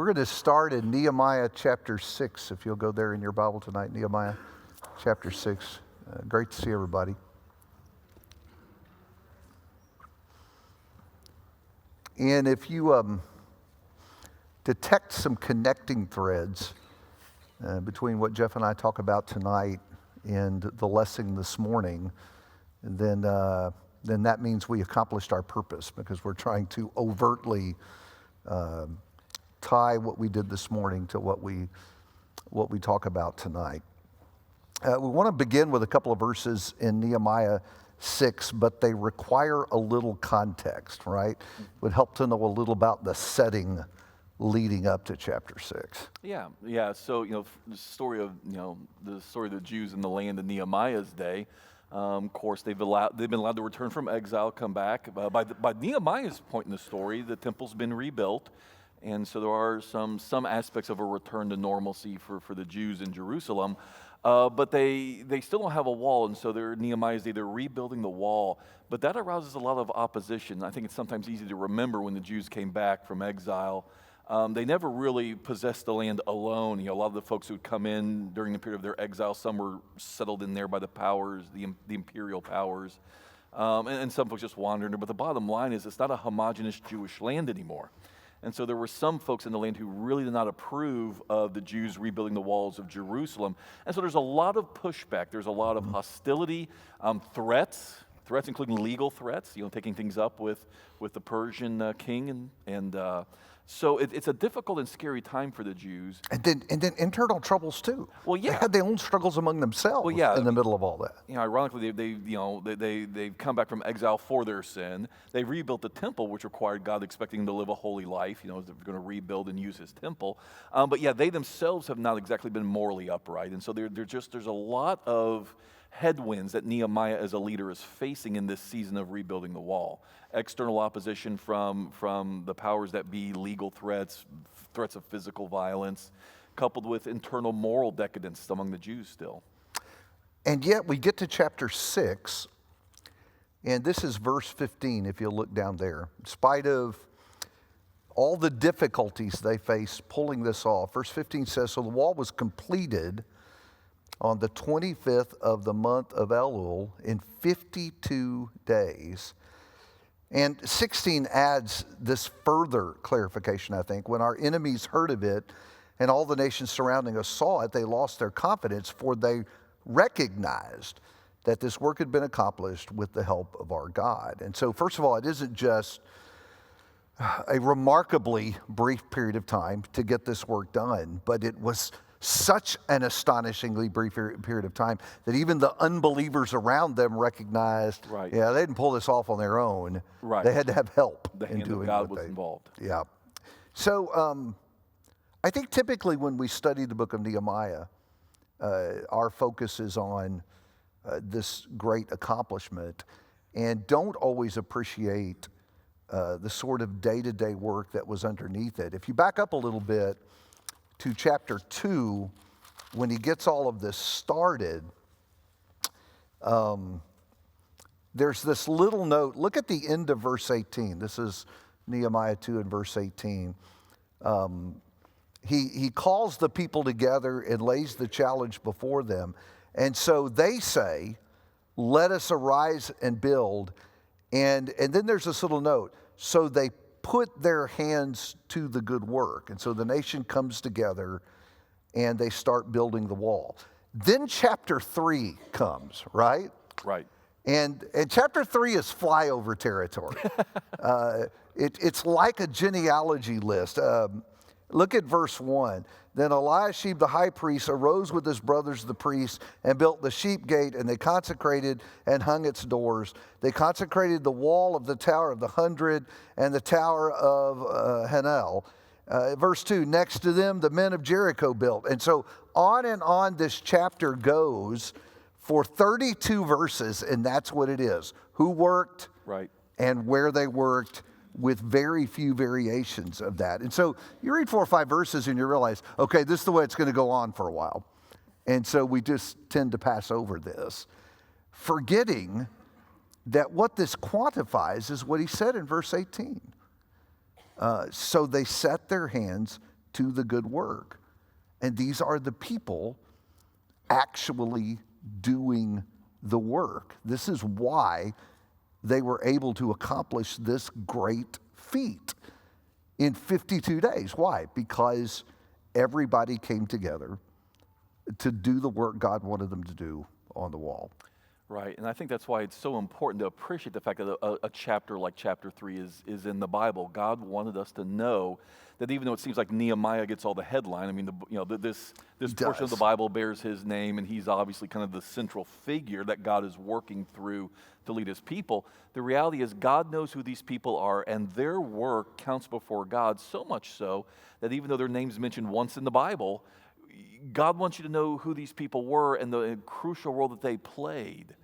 We're going to start in Nehemiah chapter 6, if you'll go there in your Bible tonight, Nehemiah chapter 6. Great to see everybody. And if you detect some connecting threads between what Jeff and I talk about tonight and the lesson this morning, then that means we accomplished our purpose, because we're trying to overtly tie what we did this morning to what we talk about tonight. We want to begin with a couple of verses in Nehemiah 6, but they require a little context, right? It would help to know a little about the setting leading up to chapter 6. Yeah. So, the story of the Jews in the land in Nehemiah's day. Of course, they've been allowed to return from exile, come back. By Nehemiah's point in the story, the temple's been rebuilt. And so there are some aspects of a return to normalcy for the Jews in Jerusalem, but they still don't have a wall, and so Nehemiah's they're rebuilding the wall. But that arouses a lot of opposition. I think it's sometimes easy to remember when the Jews came back from exile. They never really possessed the land alone. A lot of the folks who would come in during the period of their exile, some were settled in there by the powers, the imperial powers, and some folks just wandered. But the bottom line is, it's not a homogeneous Jewish land anymore. And so there were some folks in the land who really did not approve of the Jews rebuilding the walls of Jerusalem. And so there's a lot of pushback. There's a lot of hostility, threats including legal threats, taking things up with the Persian king. So it's a difficult and scary time for the Jews. And then internal troubles too. Well, yeah. They had their own struggles among themselves in the middle of all that. Ironically, they've come back from exile for their sin. They rebuilt the temple, which required God expecting them to live a holy life. They're going to rebuild and use His temple. But they themselves have not exactly been morally upright. And so there's a lot of headwinds that Nehemiah as a leader is facing in this season of rebuilding the wall. External opposition from the powers that be, legal threats of physical violence, coupled with internal moral decadence among the Jews still. And yet we get to chapter 6, and this is verse 15, if you'll look down there. In spite of all the difficulties they face pulling this off, verse 15 says, "So the wall was completed on the 25th of the month of Elul in 52 days. And 16 adds this further clarification, I think. When our enemies heard of it and all the nations surrounding us saw it, they lost their confidence, for they recognized that this work had been accomplished with the help of our God." And so, first of all, it isn't just a remarkably brief period of time to get this work done, but it was such an astonishingly brief period of time that even the unbelievers around them recognized, they didn't pull this off on their own. Right. They had to have help the in hand doing of God what was involved. Yeah. So I think typically when we study the book of Nehemiah, our focus is on this great accomplishment and don't always appreciate the sort of day-to-day work that was underneath it. If you back up a little bit to chapter 2, when he gets all of this started, there's this little note. Look at the end of verse 18. This is Nehemiah 2 and verse 18. He calls the people together and lays the challenge before them. And so they say, "Let us arise and build." And then there's this little note. So they put their hands to the good work. And so the nation comes together and they start building the wall. Then chapter 3 comes, right? Right. And chapter 3 is flyover territory. It's like a genealogy list. Look at verse 1. "Then Eliashib the high priest arose with his brothers the priests and built the sheep gate, and they consecrated and hung its doors. They consecrated the wall of the Tower of the 100 and the Tower of Hanel." Verse 2, "Next to them the men of Jericho built." And so on this chapter goes for 32 verses, and that's what it is. Who worked, right, and where they worked, with very few variations of that. And so you read 4 or 5 verses and you realize, okay, this is the way it's going to go on for a while. And so we just tend to pass over this, forgetting that what this quantifies is what he said in verse 18. So they set their hands to the good work. And these are the people actually doing the work. This is why they were able to accomplish this great feat in 52 days. Why? Because everybody came together to do the work God wanted them to do on the wall. Right, and I think that's why it's so important to appreciate the fact that a chapter like chapter 3 is in the Bible. God wanted us to know that even though it seems like Nehemiah gets all the headline, I mean, this portion of the Bible bears his name, and he's obviously kind of the central figure that God is working through to lead his people. The reality is God knows who these people are, and their work counts before God, so much so that even though their name's mentioned once in the Bible, God wants you to know who these people were and the crucial role that they played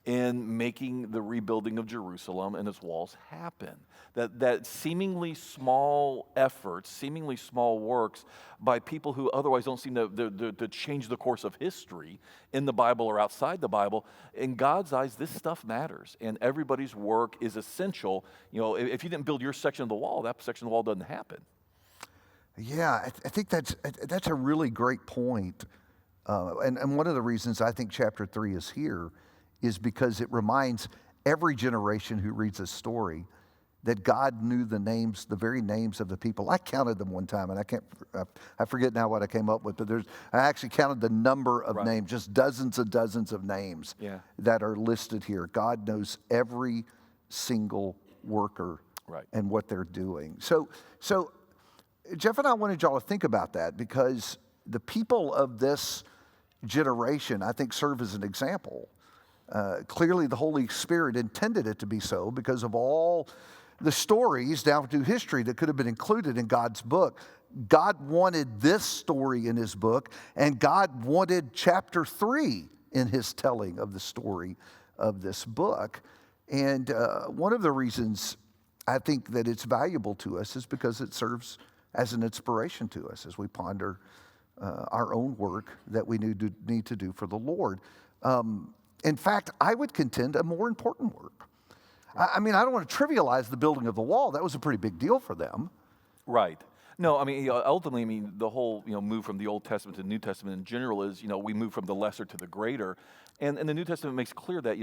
in making the rebuilding of Jerusalem and its walls happen. That seemingly small efforts, seemingly small works by people who otherwise don't seem to change the course of history in the Bible or outside the Bible, in God's eyes, this stuff matters, and everybody's work is essential. If you didn't build your section of the wall, that section of the wall doesn't happen. Yeah, I think that's a really great point. And one of the reasons I think chapter 3 is here is because it reminds every generation who reads this story that God knew the very names of the people. I counted them one time, and I forget now what I came up with, but I actually counted the number of names, just dozens and dozens of names that are listed here. God knows every single worker and what they're doing. So Jeff and I wanted y'all to think about that, because the people of this generation, I think, serve as an example. Clearly, the Holy Spirit intended it to be so because of all the stories down through history that could have been included in God's book. God wanted this story in his book, and God wanted chapter 3 in his telling of the story of this book. And one of the reasons I think that it's valuable to us is because it serves as an inspiration to us as we ponder our own work that we need to do for the Lord. In fact, I would contend a more important work. I mean, I don't want to trivialize the building of the wall. That was a pretty big deal for them. Right. No, I mean, ultimately, the whole, move from the Old Testament to the New Testament in general is, we move from the lesser to the greater. And the New Testament makes clear that,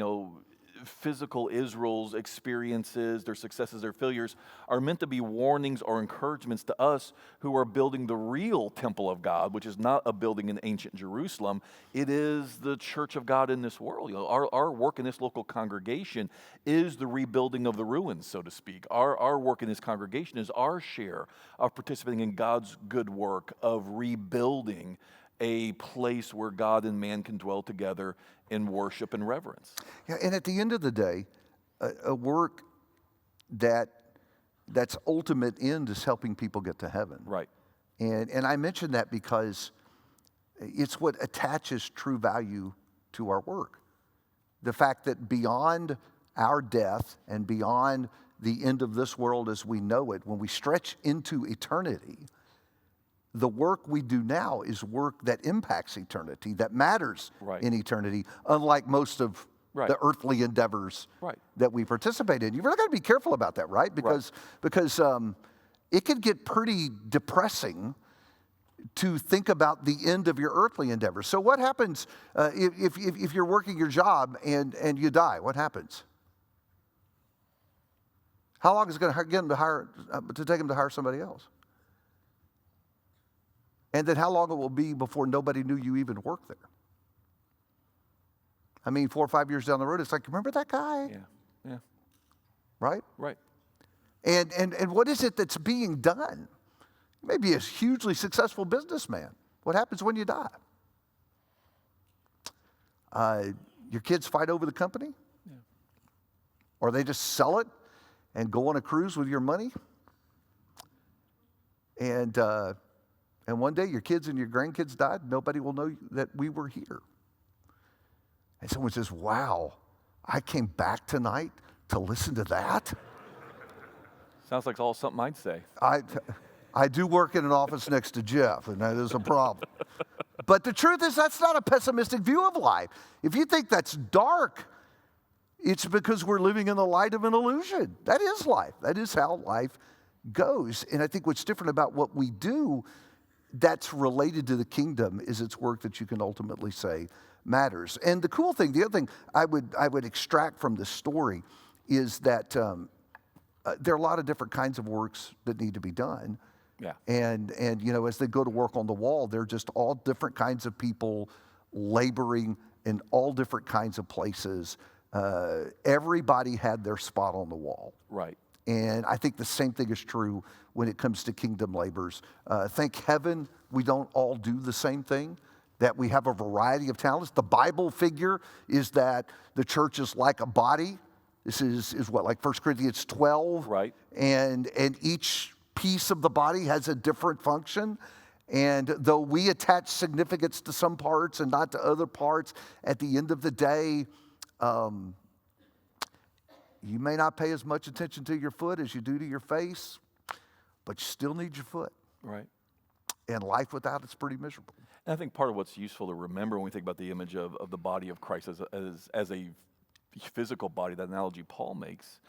physical Israel's experiences, their successes, their failures, are meant to be warnings or encouragements to us who are building the real temple of God, which is not a building in ancient Jerusalem. It is the church of God in this world. Our work in this local congregation is the rebuilding of the ruins, so to speak. Our work in this congregation is our share of participating in God's good work of rebuilding a place where God and man can dwell together in worship and reverence. Yeah, and at the end of the day, a work that's ultimate end is helping people get to heaven. Right. And I mention that because it's what attaches true value to our work. The fact that beyond our death and beyond the end of this world as we know it, when we stretch into eternity, the work we do now is work that impacts eternity, that matters in eternity, unlike most of the earthly endeavors that we participate in. You've really got to be careful about that, right? Because it can get pretty depressing to think about the end of your earthly endeavors. So what happens if you're working your job and you die? What happens? How long is it going to get them to take them to hire somebody else? And then how long it will be before nobody knew you even worked there? I mean, 4 or 5 years down the road, it's like, remember that guy? Yeah. Right? Right. And what is it that's being done? Maybe a hugely successful businessman. What happens when you die? Your kids fight over the company? Yeah. Or they just sell it and go on a cruise with your money? And one day your kids and your grandkids died, nobody will know that we were here. And someone says, wow, I came back tonight to listen to that? Sounds like all something I'd say. I do work in an office next to Jeff, and that is a problem. But the truth is, that's not a pessimistic view of life. If you think that's dark, it's because we're living in the light of an illusion. That is life. That is how life goes. And I think what's different about what we do that's related to the kingdom is its work that you can ultimately say matters. And the cool thing, the other thing I would extract from this story is that there are a lot of different kinds of works that need to be done. Yeah. And as they go to work on the wall, they're just all different kinds of people laboring in all different kinds of places. Everybody had their spot on the wall. Right. And I think the same thing is true when it comes to kingdom labors. Thank heaven we don't all do the same thing, that we have a variety of talents. The Bible figure is that the church is like a body. This is what, like 1 Corinthians 12? Right. And each piece of the body has a different function. And though we attach significance to some parts and not to other parts, at the end of the day, you may not pay as much attention to your foot as you do to your face, but you still need your foot. Right. And life without it's pretty miserable. And I think part of what's useful to remember when we think about the image of the body of Christ as a physical body, that analogy Paul makes,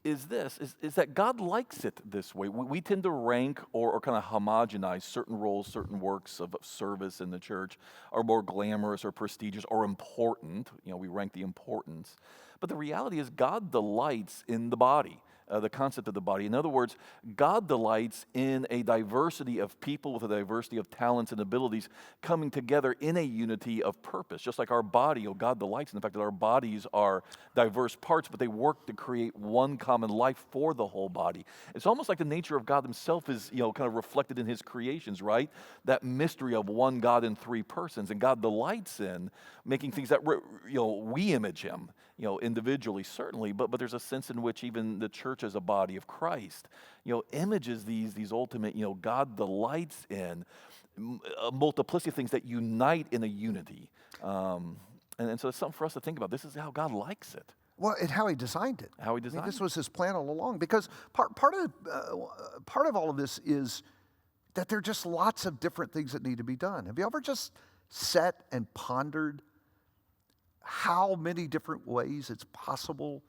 is that God likes it this way. We tend to rank or kind of homogenize certain roles, certain works of service in the church are more glamorous or prestigious or important. We rank the importance. But the reality is God delights in the body. The concept of the body. In other words, God delights in a diversity of people with a diversity of talents and abilities coming together in a unity of purpose. Just like our body, God delights in the fact that our bodies are diverse parts, but they work to create one common life for the whole body. It's almost like the nature of God himself is, kind of reflected in his creations, right? That mystery of one God in three persons. And God delights in making things that, we image him. Individually, certainly, but there's a sense in which even the church as a body of Christ, images these ultimate, God delights in a multiplicity of things that unite in a unity. And so it's something for us to think about. This is how God likes it. Well, and how he designed it. How he designed this was his plan all along. Because part of all of this is that there are just lots of different things that need to be done. Have you ever just sat and pondered how many different ways it's possible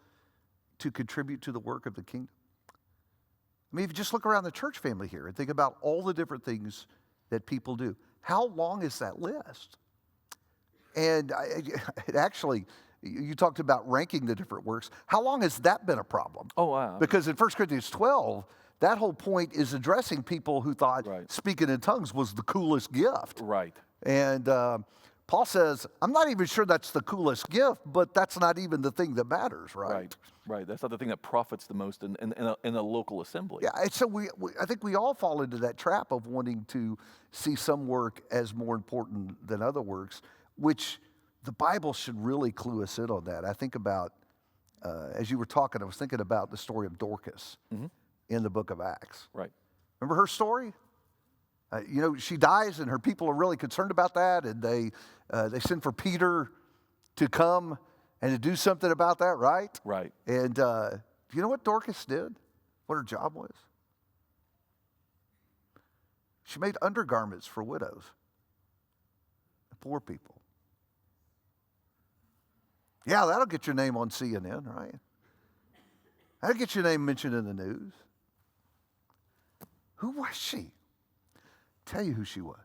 to contribute to the work of the kingdom? I mean, if you just look around the church family here and think about all the different things that people do, how long is that list? And it actually, you talked about ranking the different works. How long has that been a problem? Oh, wow. Because in 1 Corinthians 12, that whole point is addressing people who thought speaking in tongues was the coolest gift. Right. And Paul says, I'm not even sure that's the coolest gift, but that's not even the thing that matters, right? Right. That's not the thing that profits the most in a local assembly. Yeah, and so I think we all fall into that trap of wanting to see some work as more important than other works, which the Bible should really clue us in on that. I think about, as you were talking, I was thinking about the story of Dorcas in the book of Acts. Right. Remember her story? She dies, and her people are really concerned about that, and they send for Peter to come and to do something about that, right? Right. And do you know what Dorcas did? What her job was? She made undergarments for widows and poor people. Yeah, that'll get your name on CNN, right? That'll get your name mentioned in the news. Who was she? Tell you who she was.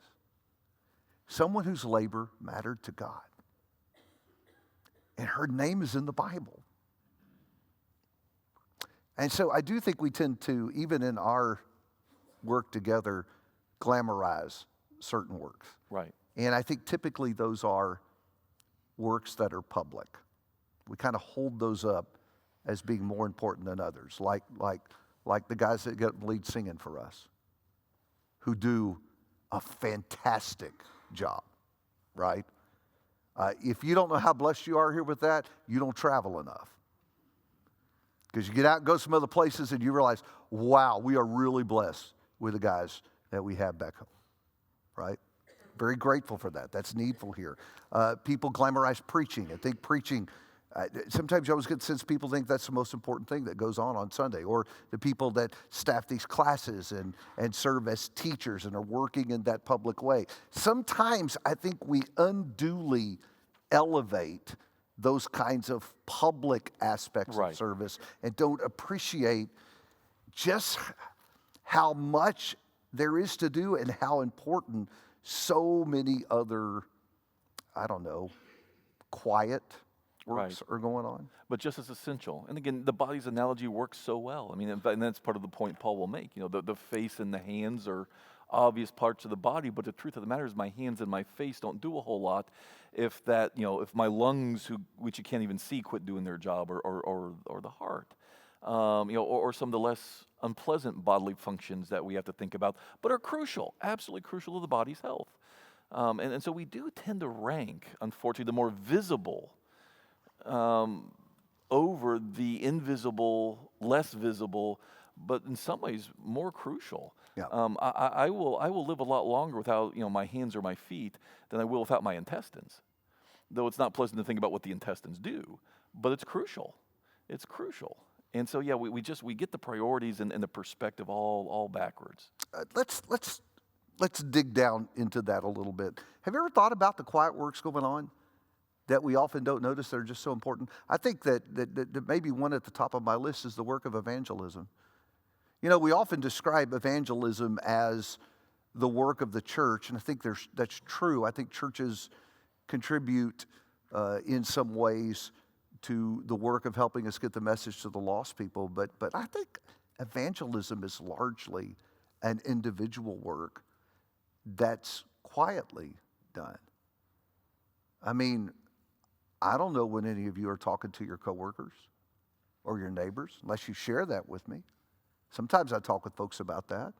Someone whose labor mattered to God. And her name is in the Bible. And so I do think we tend to, even in our work together, glamorize certain works. Right. And I think typically those are works that are public. We kind of hold those up as being more important than others, like the guys that get lead singing for us, who do a fantastic job, right? If you don't know how blessed you are here with that, you don't travel enough. Because you get out and go some other places and you realize, wow, we are really blessed with the guys that we have back home, right? Very grateful for that. That's needful here. People glamorize preaching. I think preaching, sometimes you always get the sense people think that's the most important thing that goes on Sunday, or the people that staff these classes and serve as teachers and are working in that public way. Sometimes I think we unduly elevate those kinds of public aspects of service and don't appreciate just how much there is to do and how important so many other, I don't know, quiet works are going on. But just as essential. And again, the body's analogy works so well. I mean, and that's part of the point Paul will make. You know, the face and the hands are obvious parts of the body, but the truth of the matter is my hands and my face don't do a whole lot if that, you know, if my lungs, which you can't even see, quit doing their job, or the heart. You know, or some of the less unpleasant bodily functions that we have to think about, but are crucial, absolutely crucial to the body's health. And so we do tend to rank, unfortunately, the more visible over the invisible, less visible, but in some ways more crucial. Yeah. I will live a lot longer without, you know, my hands or my feet than I will without my intestines. Though it's not pleasant to think about what the intestines do, but it's crucial. It's crucial. And so yeah, we get the priorities and the perspective all backwards. Let's dig down into that a little bit. Have you ever thought about the quiet works going on that we often don't notice that are just so important? I think that maybe one at the top of my list is the work of evangelism. You know, we often describe evangelism as the work of the church, and I think that's true. I think churches contribute in some ways to the work of helping us get the message to the lost people, but I think evangelism is largely an individual work that's quietly done. I mean, I don't know when any of you are talking to your coworkers or your neighbors, unless you share that with me. Sometimes I talk with folks about that.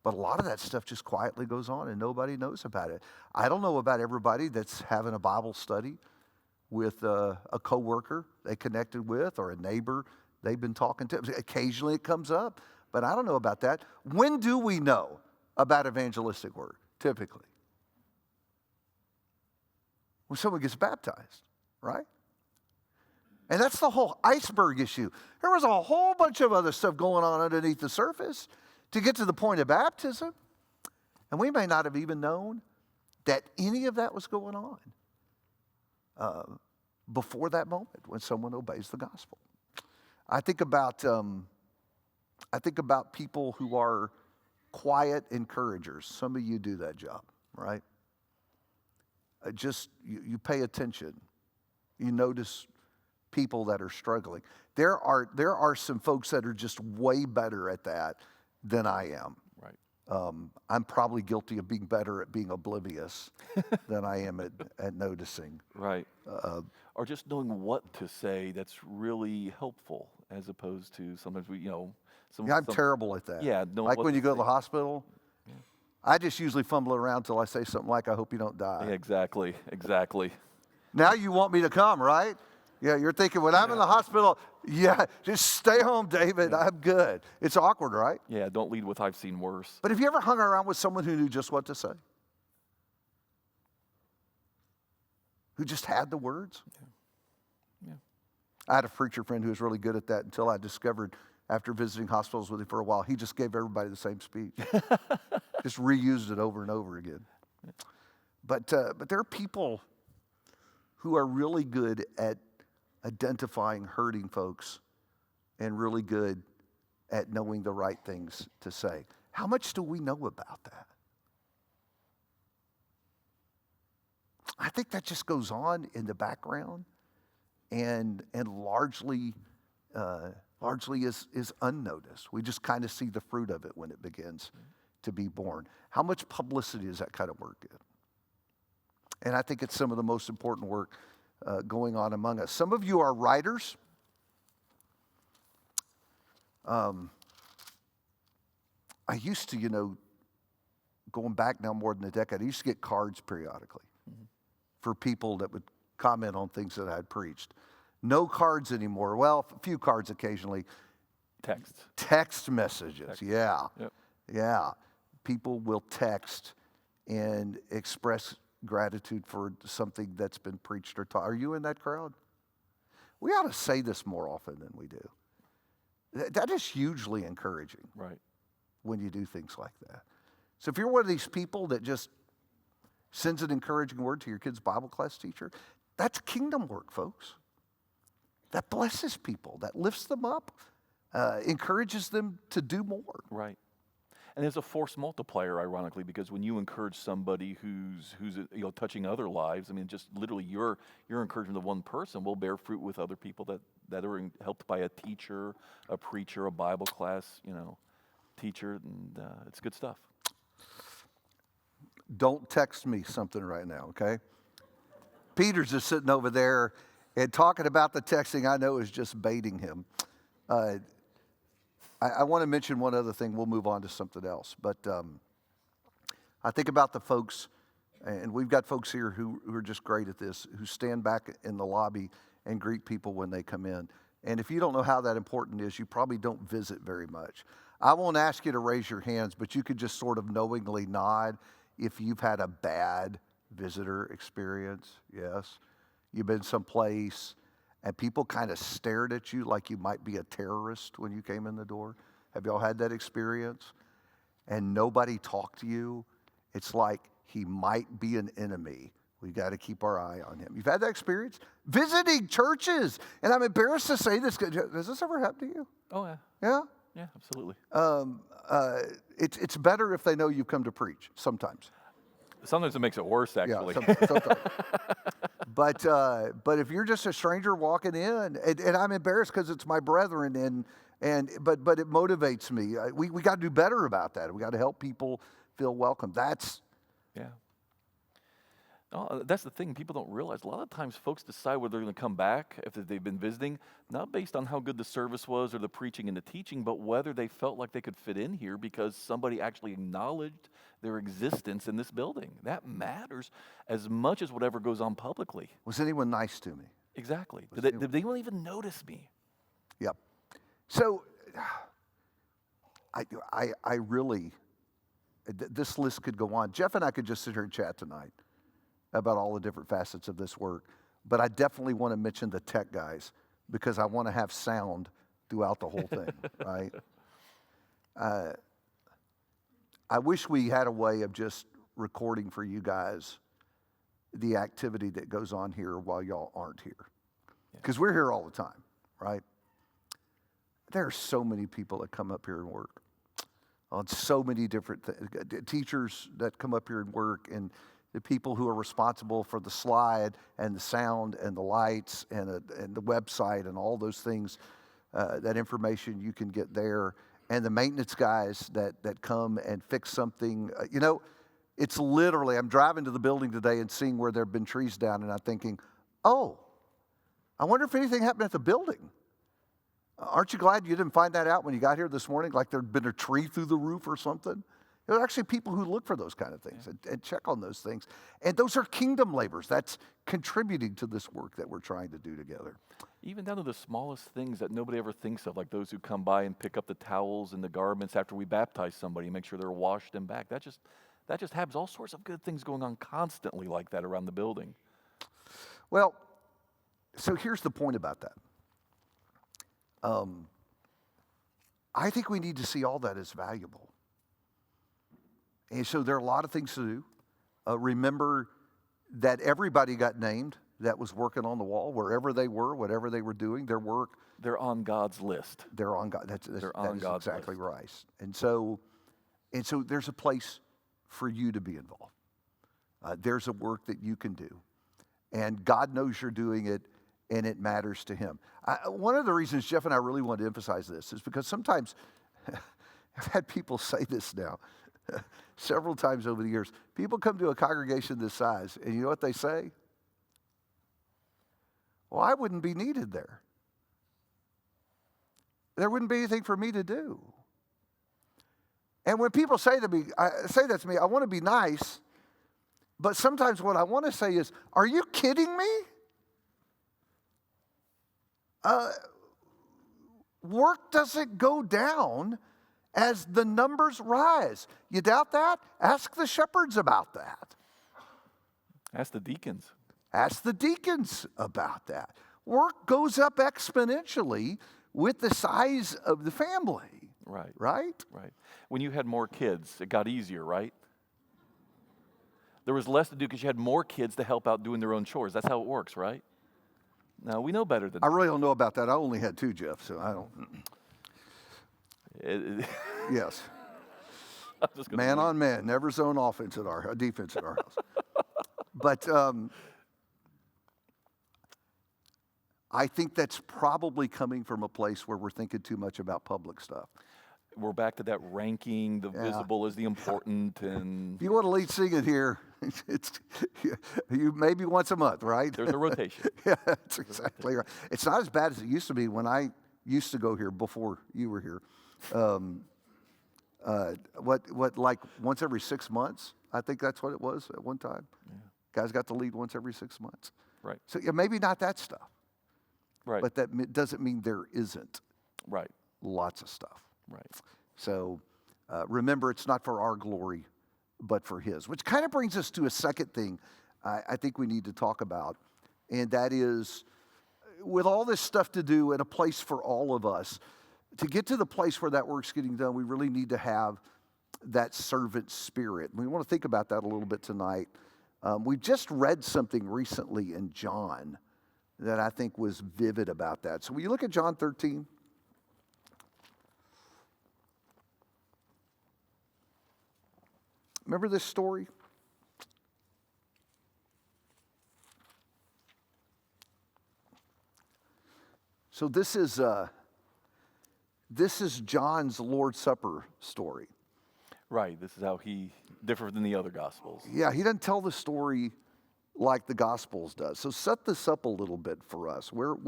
But a lot of that stuff just quietly goes on and nobody knows about it. I don't know about everybody that's having a Bible study with a coworker they connected with or a neighbor they've been talking to. Occasionally it comes up, but I don't know about that. When do we know about evangelistic work, typically? When someone gets baptized, right? And that's the whole iceberg issue. There was a whole bunch of other stuff going on underneath the surface to get to the point of baptism. And we may not have even known that any of that was going on before that moment when someone obeys the gospel. I think about people who are quiet encouragers. Some of you do that job, right? You pay attention. You notice people that are struggling. There are some folks that are just way better at that than I am. Right. I'm probably guilty of being better at being oblivious than I am at noticing. Right. Or just knowing what to say that's really helpful, as opposed to sometimes we, you know. I'm terrible at that. Yeah. Like when you go to the hospital, I just usually fumble around till I say something like, "I hope you don't die." Yeah, exactly. Now you want me to come, right? Yeah, you're thinking, when I'm in the hospital, just stay home, David. Yeah. I'm good. It's awkward, right? Yeah, don't lead with "I've seen worse." But have you ever hung around with someone who knew just what to say? Who just had the words? Yeah. I had a preacher friend who was really good at that until I discovered, after visiting hospitals with him for a while, he just gave everybody the same speech. Just reused it over and over again. But there are people who are really good at identifying hurting folks and really good at knowing the right things to say. How much do we know about that? I think that just goes on in the background and largely is unnoticed. We just kind of see the fruit of it when it begins to be born. How much publicity does that kind of work get? And I think it's some of the most important work going on among us. Some of you are writers. I used to, going back now more than a decade, I used to get cards periodically for people that would comment on things that I had preached. No cards anymore. Well, a few cards occasionally. Text messages. Yeah. Yep. Yeah. People will text and express gratitude for something that's been preached or taught. Are you in that crowd? We ought to say this more often than we do. That is hugely encouraging. Right. When you do things like that. So if you're one of these people that just sends an encouraging word to your kid's Bible class teacher, that's kingdom work, folks. That blesses people, that lifts them up, encourages them to do more. Right. And there's a force multiplier, ironically, because when you encourage somebody who's touching other lives, I mean, just literally your encouragement of one person will bear fruit with other people that are helped by a teacher, a preacher, a Bible class, teacher, and it's good stuff. Don't text me something right now, okay? Peter's just sitting over there and talking about the texting I know is just baiting him. I want to mention one other thing. We'll move on to something else. But I think about the folks, and we've got folks here who are just great at this, who stand back in the lobby and greet people when they come in. And if you don't know how that important is, you probably don't visit very much. I won't ask you to raise your hands, but you could just sort of knowingly nod if you've had a bad visitor experience. Yes. You've been someplace and people kind of stared at you like you might be a terrorist when you came in the door. Have y'all had that experience? And nobody talked to you. It's like he might be an enemy. We got to keep our eye on him. You've had that experience? Visiting churches. And I'm embarrassed to say this. Does this ever happen to you? Oh, yeah. Yeah? Yeah, absolutely. It's better if they know you've come to preach, sometimes. Sometimes it makes it worse, actually. Yeah, sometimes. But if you're just a stranger walking in, and I'm embarrassed because it's my brethren, but it motivates me. We got to do better about that. We got to help people feel welcome. Yeah. No, that's the thing people don't realize. A lot of times folks decide whether they're going to come back after they've been visiting, not based on how good the service was or the preaching and the teaching, but whether they felt like they could fit in here because somebody actually acknowledged their existence in this building. That matters as much as whatever goes on publicly. Was anyone nice to me? Exactly. Did anyone even notice me? Yep. So I really, this list could go on. Jeff and I could just sit here and chat tonight about all the different facets of this work. But I definitely want to mention the tech guys because I want to have sound throughout the whole thing, right? I wish we had a way of just recording for you guys the activity that goes on here while y'all aren't here. Because we're here all the time, right? There are so many people that come up here and work on so many different teachers that come up here and work, and the people who are responsible for the slide and the sound and the lights and the website and all those things, that information you can get there. And the maintenance guys that come and fix something. It's literally, I'm driving to the building today and seeing where there have been trees down, and I'm thinking, oh, I wonder if anything happened at the building. Aren't you glad you didn't find that out when you got here this morning, like there'd been a tree through the roof or something? There are actually people who look for those kind of things and check on those things. And those are kingdom labors. That's contributing to this work that we're trying to do together. Even down to the smallest things that nobody ever thinks of, like those who come by and pick up the towels and the garments after we baptize somebody, make sure they're washed and back. That just happens. All sorts of good things going on constantly like that around the building. Well, so here's the point about that. I think we need to see all that as valuable. And so there are a lot of things to do. Remember that everybody got named that was working on the wall, wherever they were, whatever they were doing, their work. They're on God's list. They're on God. That is God's exactly list. right. And so there's a place for you to be involved. There's a work that you can do. And God knows you're doing it, and it matters to him. One of the reasons Jeff and I really want to emphasize this is because sometimes, I've had people say this now, several times over the years. People come to a congregation this size, and you know what they say? Well, I wouldn't be needed there. There wouldn't be anything for me to do. And when people say that to me, I want to be nice, but sometimes what I want to say is, are you kidding me? Work doesn't go down as the numbers rise. You doubt that? Ask the shepherds about that. Ask the deacons. Ask the deacons about that. Work goes up exponentially with the size of the family. Right. Right? Right. When you had more kids, it got easier, right? There was less to do because you had more kids to help out doing their own chores. That's how it works, right? Now, we know better than that. I really don't know about that. I only had 2, Jeff, so I don't. Yes. Just gonna Man leave. on man, never zone defense at our house. But I think that's probably coming from a place where we're thinking too much about public stuff. We're back to that ranking, the visible is the important, and If you want to lead singing here, it's you maybe once a month, right? there's a rotation. Yeah, that's exactly right. It's not as bad as it used to be when I used to go here before you were here. Like once every 6 months? I think that's what it was at one time. Yeah. Guys got to lead once every 6 months. Right. So yeah, maybe not that stuff. Right. But that doesn't mean there isn't. Right. Lots of stuff. Right. So remember, it's not for our glory, but for His. Which kind of brings us to a second thing I think we need to talk about, and that is, with all this stuff to do and a place for all of us, to get to the place where that work's getting done, we really need to have that servant spirit. We want to think about that a little bit tonight. We just read something recently in John that I think was vivid about that. So will you look at John 13? Remember this story? So this is John's Lord's Supper story. Right. This is how he differs than the other Gospels. Yeah, he doesn't tell the story like the Gospels does. So set this up a little bit for us. Where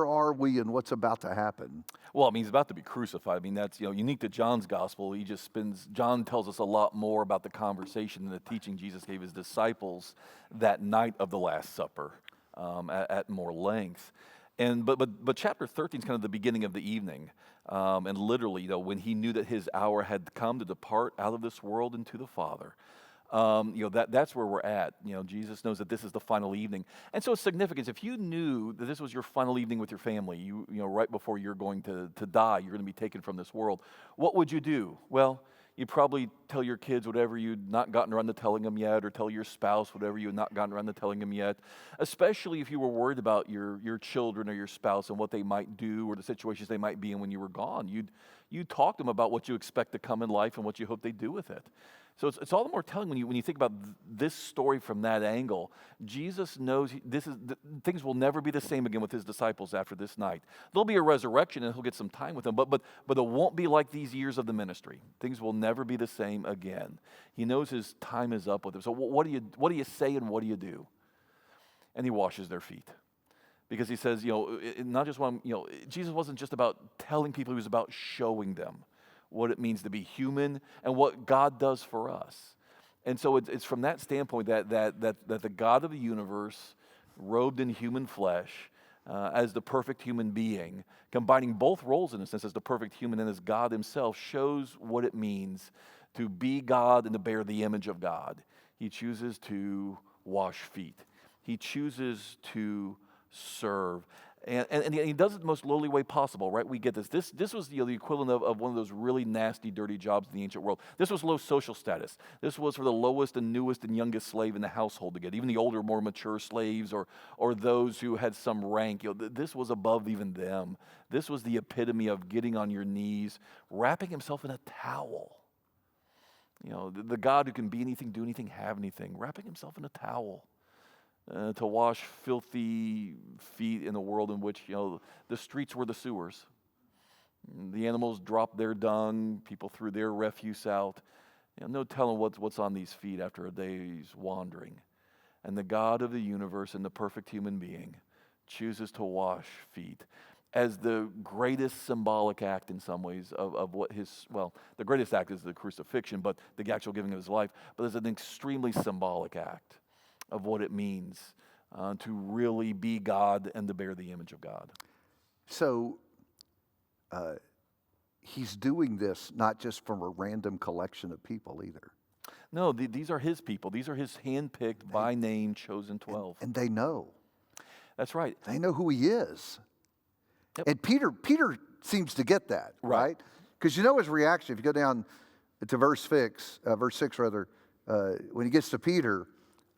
are we and what's about to happen? Well, I mean, he's about to be crucified. I mean, that's unique to John's Gospel. John tells us a lot more about the conversation and the teaching Jesus gave his disciples that night of the Last Supper at more length. But chapter 13 is kind of the beginning of the evening. And literally, when he knew that his hour had come to depart out of this world into the Father. That's where we're at. Jesus knows that this is the final evening. And so it's significant. If you knew that this was your final evening with your family, right before you're going to die, you're going to be taken from this world, what would you do? Well, you'd probably tell your kids whatever you'd not gotten around to telling them yet, or tell your spouse whatever you had not gotten around to telling them yet, especially if you were worried about your children or your spouse and what they might do or the situations they might be in when you were gone. You'd talk to them about what you expect to come in life and what you hope they do with it. So it's all the more telling when you think about this story from that angle. Jesus knows things will never be the same again with his disciples after this night. There'll be a resurrection and he'll get some time with them, but it won't be like these years of the ministry. Things will never be the same again. He knows his time is up with them. So what do you say and what do you do? And he washes their feet. Because he says, not just Jesus wasn't just about telling people, he was about showing them what it means to be human and what God does for us. And so it's from that standpoint that the God of the universe, robed in human flesh, as the perfect human being, combining both roles in a sense as the perfect human and as God himself, shows what it means to be God and to bear the image of God. He chooses to wash feet. He chooses to serve. And he does it the most lowly way possible, right? We get this. This was the equivalent of one of those really nasty, dirty jobs in the ancient world. This was low social status. This was for the lowest and newest and youngest slave in the household to get. Even the older, more mature slaves or those who had some rank. This was above even them. This was the epitome of getting on your knees, wrapping himself in a towel. The God who can be anything, do anything, have anything, wrapping himself in a towel. To wash filthy feet in a world in which, the streets were the sewers. The animals dropped their dung, people threw their refuse out. No telling what's on these feet after a day's wandering. And the God of the universe and the perfect human being chooses to wash feet as the greatest symbolic act in some ways of what the greatest act is the crucifixion, but the actual giving of his life, but it's an extremely symbolic act of what it means to really be God and to bear the image of God. So he's doing this not just from a random collection of people either. No, these are his people. These are his handpicked, by name, chosen 12. And they know. That's right. They know who he is. Yep. And Peter seems to get that, right? Because his reaction, if you go down to verse 6, when he gets to Peter,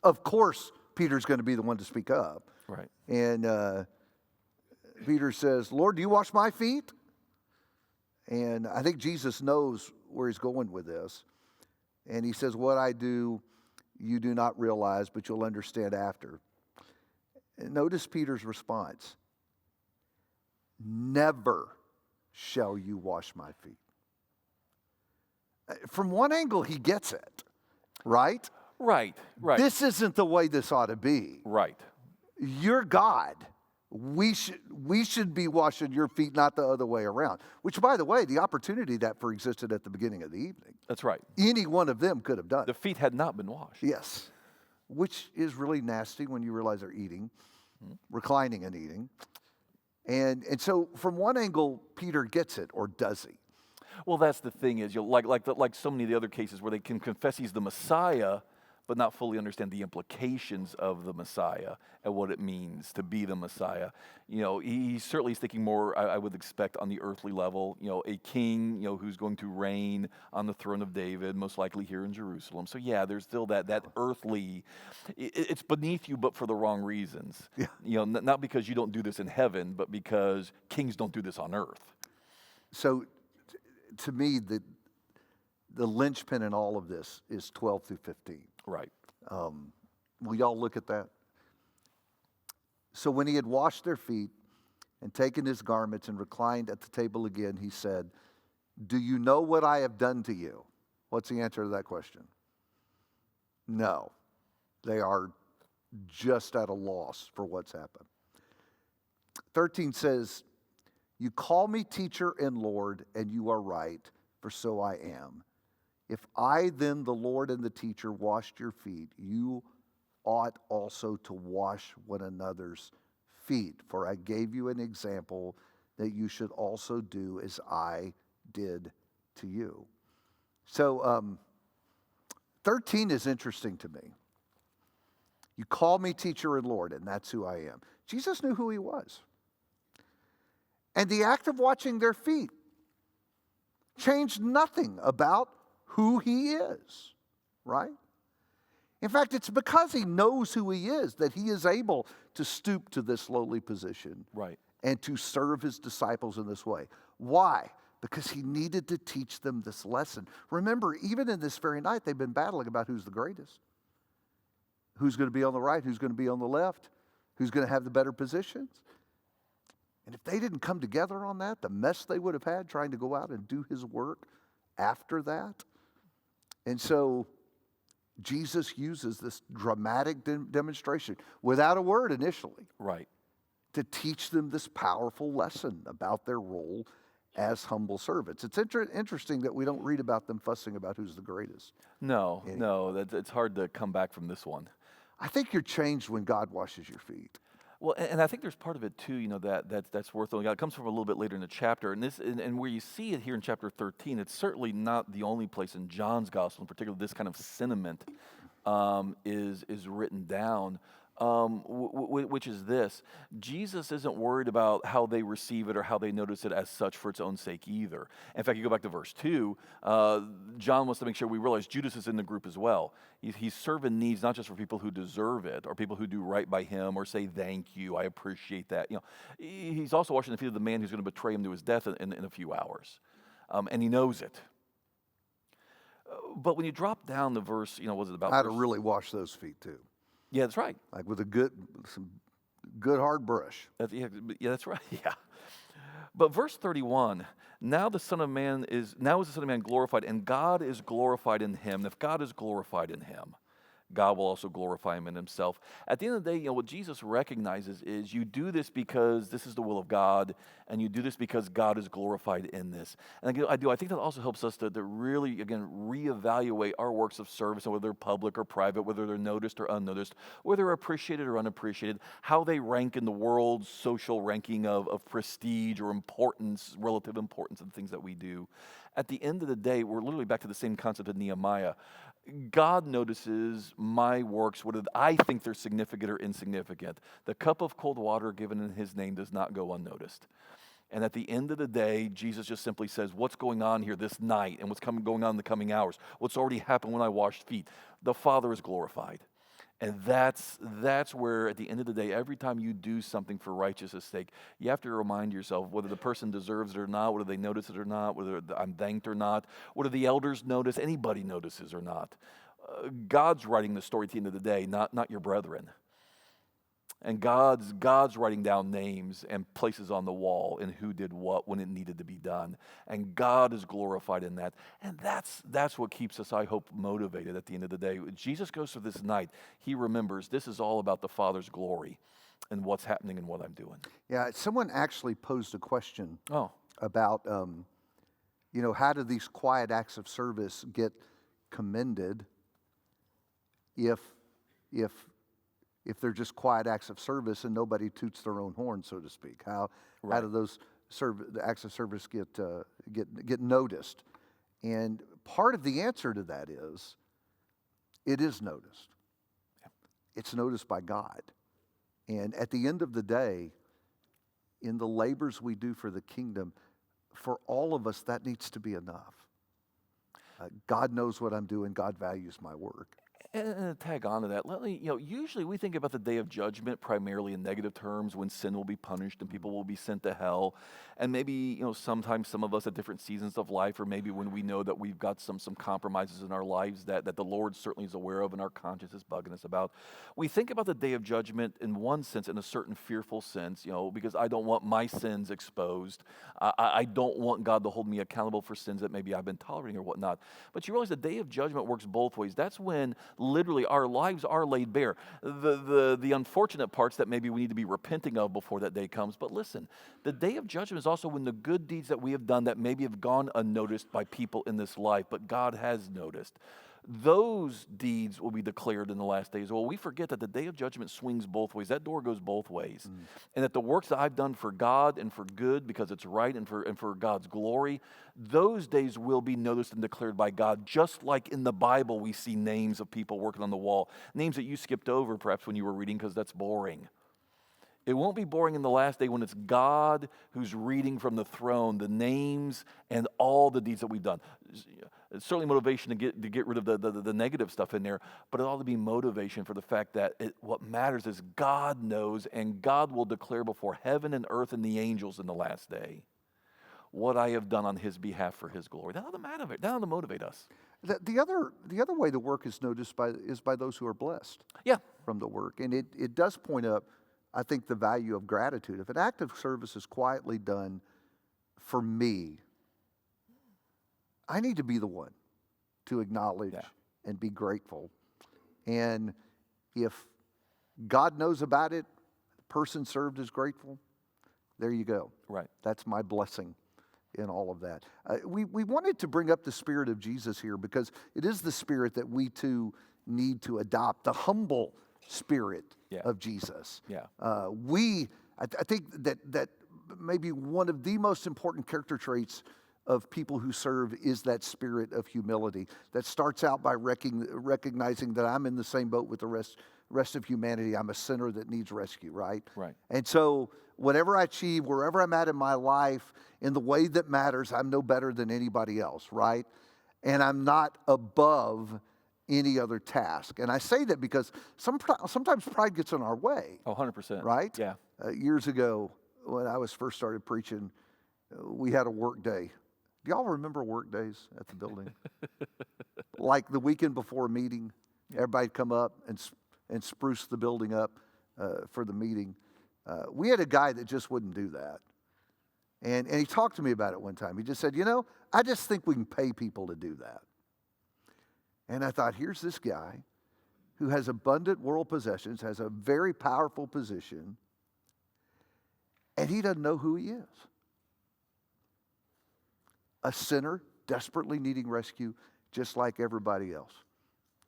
of course, Peter's going to be the one to speak up. Right. And Peter says, Lord, do you wash my feet? And I think Jesus knows where he's going with this. And he says, what I do, you do not realize, but you'll understand after. And notice Peter's response. Never shall you wash my feet. From one angle, he gets it, right? Right. This isn't the way this ought to be. Right. You're God. We should be washing your feet, not the other way around. Which, by the way, the opportunity that for existed at the beginning of the evening. That's right. Any one of them could have done The it. feet had not been washed. Yes. Which is really nasty when you realize they're eating, reclining and eating. And so from one angle, Peter gets it, or does he? Well, that's the thing is, like so many of the other cases where they can confess he's the Messiah, but not fully understand the implications of the Messiah and what it means to be the Messiah. He's certainly thinking more, I would expect, on the earthly level. A king, who's going to reign on the throne of David, most likely here in Jerusalem. So yeah, there's still that earthly. It's beneath you, but for the wrong reasons. Yeah. Not because you don't do this in heaven, but because kings don't do this on earth. So to me, the linchpin in all of this is 12 through 15. Right. Will y'all look at that? So when he had washed their feet and taken his garments and reclined at the table again, he said, do you know what I have done to you? What's the answer to that question? No. They are just at a loss for what's happened. 13 says, you call me teacher and Lord, and you are right, for so I am. If I then, the Lord and the teacher, washed your feet, you ought also to wash one another's feet. For I gave you an example that you should also do as I did to you. So 13 is interesting to me. You call me teacher and Lord, and that's who I am. Jesus knew who he was. And the act of washing their feet changed nothing about who he is, right? In fact, it's because he knows who he is that he is able to stoop to this lowly position, Right. and to serve his disciples in this way. Why? Because he needed to teach them this lesson. Remember, even in this very night, they've been battling about who's the greatest. Who's going to be on the right? Who's going to be on the left? Who's going to have the better positions? And if they didn't come together on that, the mess they would have had trying to go out and do his work after that. And so Jesus uses this dramatic demonstration without a word initially. Right. To teach them this powerful lesson about their role as humble servants. It's interesting that we don't read about them fussing about who's the greatest. No, it's hard to come back from this one. I think you're changed when God washes your feet. Well, and I think there's part of it too, that's worth looking at. It comes from a little bit later in the chapter, and where you see it here in chapter 13, it's certainly not the only place in John's gospel, in particular, this kind of sentiment is written down. Which is this: Jesus isn't worried about how they receive it or how they notice it as such for its own sake either. In fact, you go back to verse 2, John wants to make sure we realize Judas is in the group as well. He's serving needs not just for people who deserve it or people who do right by him or say thank you, I appreciate that. He's also washing the feet of the man who's going to betray him to his death in a few hours, and he knows it. But when you drop down the verse, was it about? How to really wash those feet too. Yeah, that's right. Like with some good hard brush. That's right. Yeah. But verse 31, now is the Son of Man glorified, and God is glorified in him. And if God is glorified in him, God will also glorify him in himself. At the end of the day, what Jesus recognizes is you do this because this is the will of God, and you do this because God is glorified in this. And I think that also helps us to really, again, reevaluate our works of service, and whether they're public or private, whether they're noticed or unnoticed, whether they're appreciated or unappreciated, how they rank in the world's social ranking of prestige or importance, relative importance of the things that we do. At the end of the day, we're literally back to the same concept of Nehemiah. God notices my works, whether I think they're significant or insignificant. The cup of cold water given in his name does not go unnoticed. And at the end of the day, Jesus just simply says, what's going on here this night and what's going on in the coming hours, what's already happened when I washed feet, the Father is glorified. And that's where, at the end of the day, every time you do something for righteousness' sake, you have to remind yourself whether the person deserves it or not, whether they notice it or not, whether I'm thanked or not, whether the elders notice, anybody notices or not. God's writing the story at the end of the day, not your brethren. And God's writing down names and places on the wall and who did what when it needed to be done. And God is glorified in that. And that's what keeps us, I hope, motivated at the end of the day. Jesus goes through this night. He remembers this is all about the Father's glory and what's happening and what I'm doing. Yeah, someone actually posed a question Oh, about, how do these quiet acts of service get commended if they're just quiet acts of service and nobody toots their own horn, so to speak? How do those the acts of service get noticed? And part of the answer to that is, it is noticed. yeah. It's noticed by God. And at the end of the day, in the labors we do for the kingdom, for all of us, that needs to be enough. God knows what I'm doing. God values my work. And to tag on to that, usually we think about the day of judgment primarily in negative terms, when sin will be punished and people will be sent to hell. And maybe, sometimes some of us at different seasons of life, or maybe when we know that we've got some compromises in our lives that the Lord certainly is aware of and our conscience is bugging us about. We think about the day of judgment in one sense, in a certain fearful sense, because I don't want my sins exposed. I don't want God to hold me accountable for sins that maybe I've been tolerating or whatnot. But you realize the day of judgment works both ways. That's when literally our lives are laid bare. The unfortunate parts that maybe we need to be repenting of before that day comes. But listen, the day of judgment is also when the good deeds that we have done that maybe have gone unnoticed by people in this life, but God has noticed, those deeds will be declared in the last days. Well, we forget that the day of judgment swings both ways. That door goes both ways. And that the works that I've done for God and for good, because it's right, and for God's glory, those days will be noticed and declared by God. Just like in the Bible, we see names of people working on the wall, names that you skipped over perhaps when you were reading because that's boring. It won't be boring in the last day when it's God who's reading from the throne the names and all the deeds that we've done. It's certainly motivation to get rid of the negative stuff in there, but it ought to be motivation for the fact that what matters is God knows, and God will declare before heaven and earth and the angels in the last day what I have done on His behalf for His glory. That ought to motivate us. The other way the work is noticed is by those who are blessed Yeah. from the work. And it does point up, I think, the value of gratitude. If an act of service is quietly done for me, I need to be the one to acknowledge and be grateful. And if God knows about it, the person served is grateful, there you go. Right. That's my blessing in all of that. We wanted to bring up the Spirit of Jesus here because it is the Spirit that we too need to adopt, the humble Spirit of Jesus. Yeah. I think that maybe one of the most important character traits of people who serve is that spirit of humility that starts out by recognizing that I'm in the same boat with the rest of humanity. I'm a sinner that needs rescue, right? Right. And so whatever I achieve, wherever I'm at in my life, in the way that matters, I'm no better than anybody else, right? And I'm not above any other task. And I say that because sometimes pride gets in our way. Oh, 100%. Right? Yeah. Years ago, when I was first started preaching, we had a work day. Do y'all remember work days at the building? Like the weekend before a meeting, everybody'd come up and spruce the building up for the meeting. We had a guy that just wouldn't do that. And he talked to me about it one time. He just said, I just think we can pay people to do that. And I thought, here's this guy who has abundant world possessions, has a very powerful position, and he doesn't know who he is. A sinner desperately needing rescue, just like everybody else.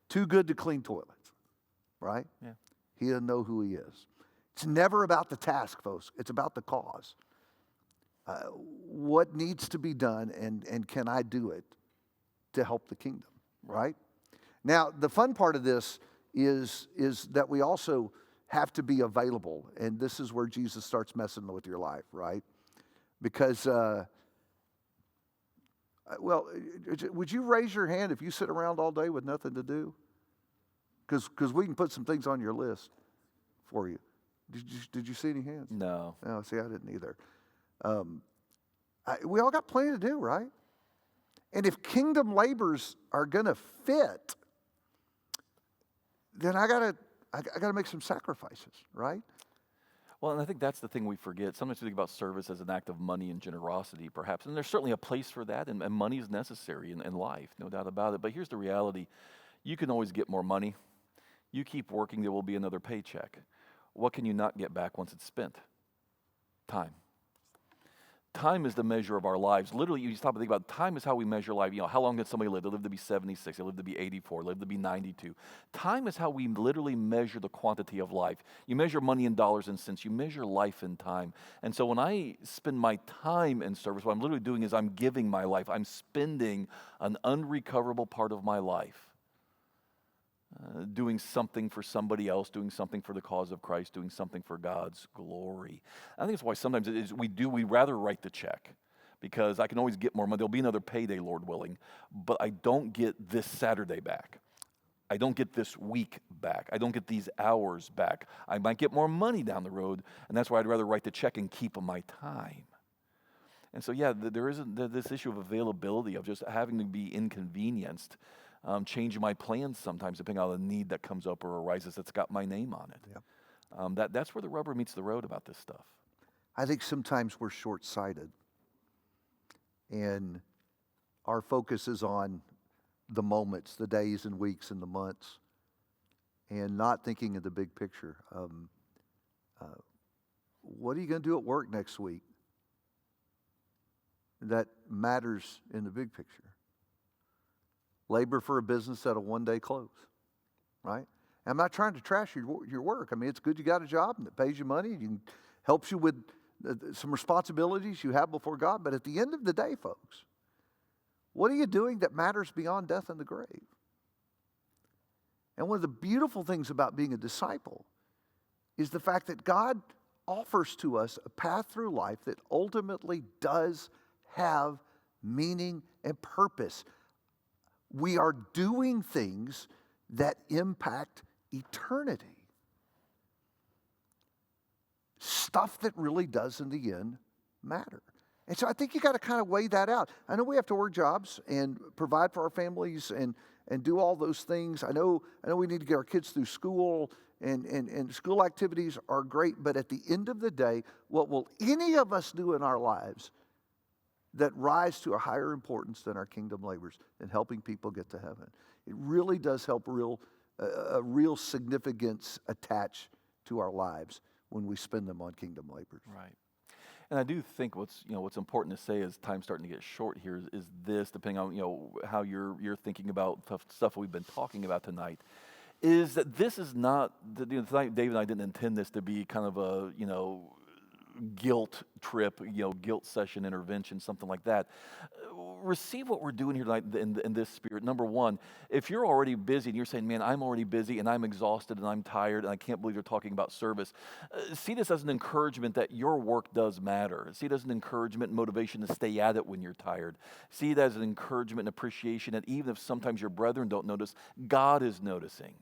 Too good to clean toilets, right? Yeah. He doesn't know who he is. It's never about the task, folks. It's about the cause. What needs to be done, and can I do it to help the kingdom, right? Now, the fun part of this is that we also have to be available, and this is where Jesus starts messing with your life, right? Because, would you raise your hand if you sit around all day with nothing to do? Because we can put some things on your list for you. Did you see any hands? No. No, see, I didn't either. We all got plenty to do, right? And if kingdom labors are going to fit, then I gotta make some sacrifices, right? Well, and I think that's the thing we forget. Sometimes we think about service as an act of money and generosity, perhaps. And there's certainly a place for that, and money is necessary in life, no doubt about it. But here's the reality. You can always get more money. You keep working, there will be another paycheck. What can you not get back once it's spent? Time. Time is the measure of our lives. Literally, you stop and think about it, time is how we measure life. You know, how long did somebody live? They lived to be 76, they lived to be 84, lived to be 92. Time is how we literally measure the quantity of life. You measure money in dollars and cents. You measure life in time. And so when I spend my time in service, what I'm literally doing is I'm giving my life. I'm spending an unrecoverable part of my life. Doing something for somebody else, doing something for the cause of Christ, doing something for God's glory. I think that's why sometimes it is we'd rather write the check because I can always get more money. There'll be another payday, Lord willing, but I don't get this Saturday back. I don't get this week back. I don't get these hours back. I might get more money down the road, and that's why I'd rather write the check and keep my time. And so, yeah, there isn't this issue of availability, of just having to be inconvenienced. Changing my plans sometimes depending on the need that comes up or arises that's got my name on it. Yeah. That's where the rubber meets the road about this stuff. I think sometimes we're short-sighted, and our focus is on the moments, the days and weeks and the months, and not thinking of the big picture. What are you going to do at work next week that matters in the big picture? Labor for a business that'll one day close, right? I'm not trying to trash your work. I mean, it's good you got a job and it pays you money and helps you with some responsibilities you have before God. But at the end of the day, folks, what are you doing that matters beyond death and the grave? And one of the beautiful things about being a disciple is the fact that God offers to us a path through life that ultimately does have meaning and purpose. We are doing things that impact eternity. Stuff that really does in the end matter. And so I think you got to kind of weigh that out. I know we have to work jobs and provide for our families and do all those things. I know we need to get our kids through school and school activities are great, but at the end of the day, what will any of us do in our lives that rise to a higher importance than our kingdom labors and helping people get to heaven? It really does help a real significance attach to our lives when we spend them on kingdom labors. Right. And I do think what's important to say as time's starting to get short here is this, depending on how you're thinking about stuff we've been talking about tonight, is that this is not tonight. Dave and I didn't intend this to be kind of a guilt trip, guilt session intervention, something like that. Receive what we're doing here tonight in this spirit. Number one, if you're already busy and you're saying, man, I'm already busy and I'm exhausted and I'm tired and I can't believe you're talking about service, see this as an encouragement that your work does matter. See it as an encouragement and motivation to stay at it when you're tired. See it as an encouragement and appreciation that even if sometimes your brethren don't notice, God is noticing.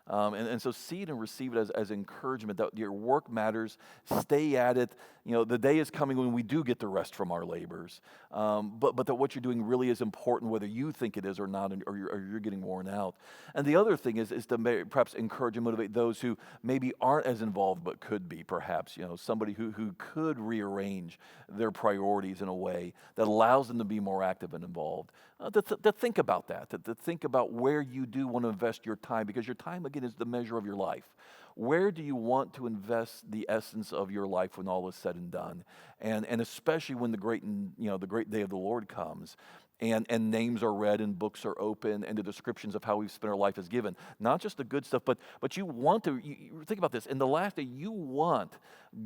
And so see it and receive it as encouragement that your work matters. Stay at it. The day is coming when we do get to rest from our labors. But that what you're doing really is important, whether you think it is or not, or you're getting worn out. And the other thing is to perhaps encourage and motivate those who maybe aren't as involved but could be, perhaps. Somebody who could rearrange their priorities in a way that allows them to be more active and involved. To think about that, to think about where you do want to invest your time, because your time, again, is the measure of your life. Where do you want to invest the essence of your life when all is said and done? And especially when the great day of the Lord comes, and names are read and books are open and the descriptions of how we've spent our life is given. Not just the good stuff, but you want to, you think about this, in the last day, you want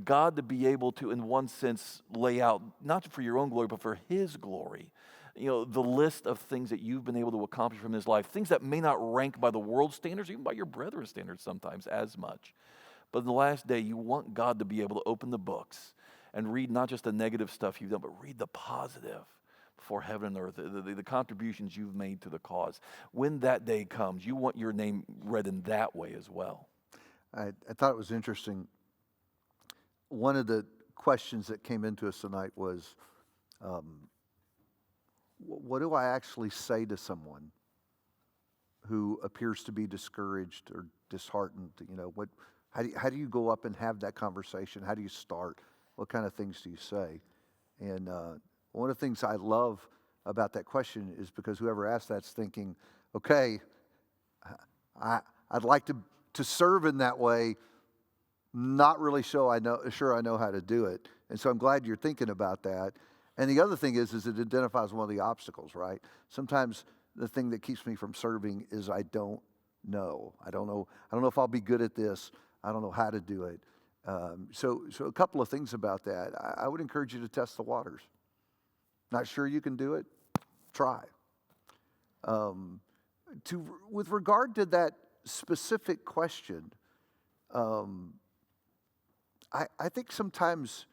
God to be able to, in one sense, lay out, not for your own glory, but for His glory. The list of things that you've been able to accomplish from this life, things that may not rank by the world's standards, even by your brethren's standards sometimes as much. But in the last day, you want God to be able to open the books and read not just the negative stuff you've done, but read the positive. before heaven and earth, the contributions you've made to the cause. When that day comes, you want your name read in that way as well. I thought it was interesting. One of the questions that came into us tonight was, what do I actually say to someone who appears to be discouraged or disheartened? How do you go up and have that conversation? How do you start? What kind of things do you say? And one of the things I love about that question is because whoever asked that's thinking, okay, I'd like to serve in that way, not really sure I know how to do it. And so I'm glad you're thinking about that. And the other thing is it identifies one of the obstacles, right? Sometimes the thing that keeps me from serving is I don't know. I don't know if I'll be good at this. I don't know how to do it. So a couple of things about that. I would encourage you to test the waters. Not sure you can do it? Try. With regard to that specific question, I think sometimes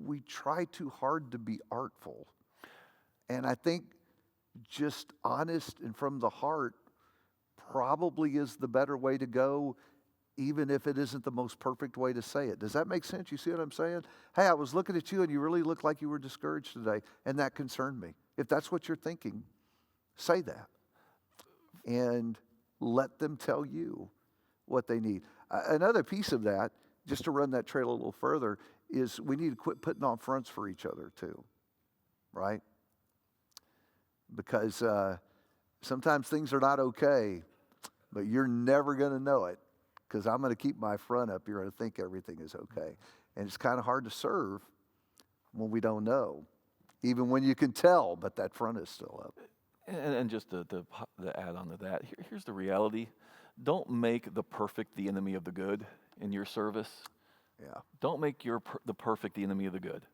we try too hard to be artful. And I think just honest and from the heart probably is the better way to go, even if it isn't the most perfect way to say it. Does that make sense? You see what I'm saying? Hey, I was looking at you and you really looked like you were discouraged today, and that concerned me. If that's what you're thinking, say that. And let them tell you what they need. Another piece of that, just to run that trail a little further, is we need to quit putting on fronts for each other too, right? Because sometimes things are not okay, but you're never going to know it because I'm going to keep my front up. You're going to think everything is okay. And it's kind of hard to serve when we don't know, even when you can tell, but that front is still up. And just to add on to that, here's the reality. Don't make the perfect the enemy of the good in your service. Yeah. Don't make the perfect the enemy of the good.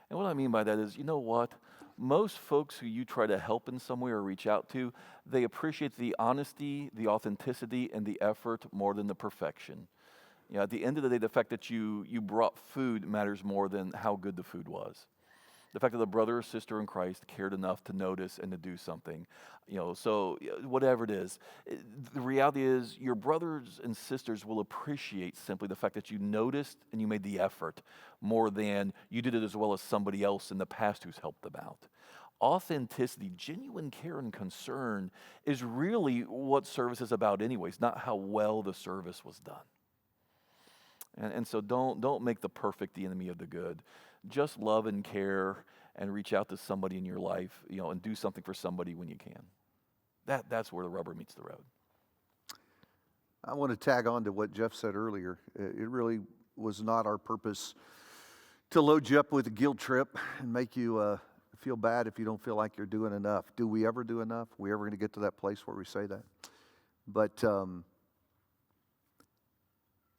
And what I mean by that is, you know what? Most folks who you try to help in some way or reach out to, they appreciate the honesty, the authenticity, and the effort more than the perfection. At the end of the day, the fact that you brought food matters more than how good the food was. The fact that the brother or sister in Christ cared enough to notice and to do something. So whatever it is, the reality is your brothers and sisters will appreciate simply the fact that you noticed and you made the effort more than you did it as well as somebody else in the past who's helped them out. Authenticity, genuine care and concern is really what service is about anyways, not how well the service was done. And so don't make the perfect the enemy of the good. Just love and care and reach out to somebody in your life, and do something for somebody when you can. That's where the rubber meets the road. I want to tag on to what Jeff said earlier. It really was not our purpose to load you up with a guilt trip and make you feel bad if you don't feel like you're doing enough. Do we ever do enough? We ever going to get to that place where we say that? But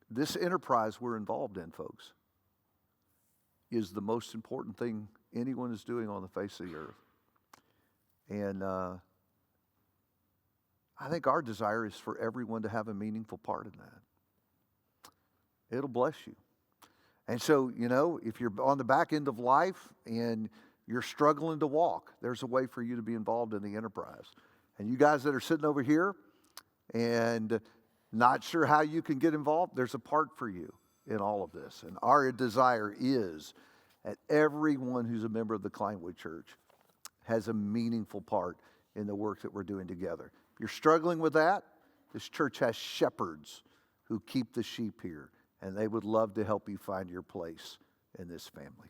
this enterprise we're involved in, folks, is the most important thing anyone is doing on the face of the earth. And I think our desire is for everyone to have a meaningful part in that. It'll bless you. And so, if you're on the back end of life and you're struggling to walk, there's a way for you to be involved in the enterprise. And you guys that are sitting over here and not sure how you can get involved, there's a part for you in all of this. And our desire is that everyone who's a member of the Kleinwood Church has a meaningful part in the work that we're doing together. If you're struggling with that, this church has shepherds who keep the sheep here, and they would love to help you find your place in this family.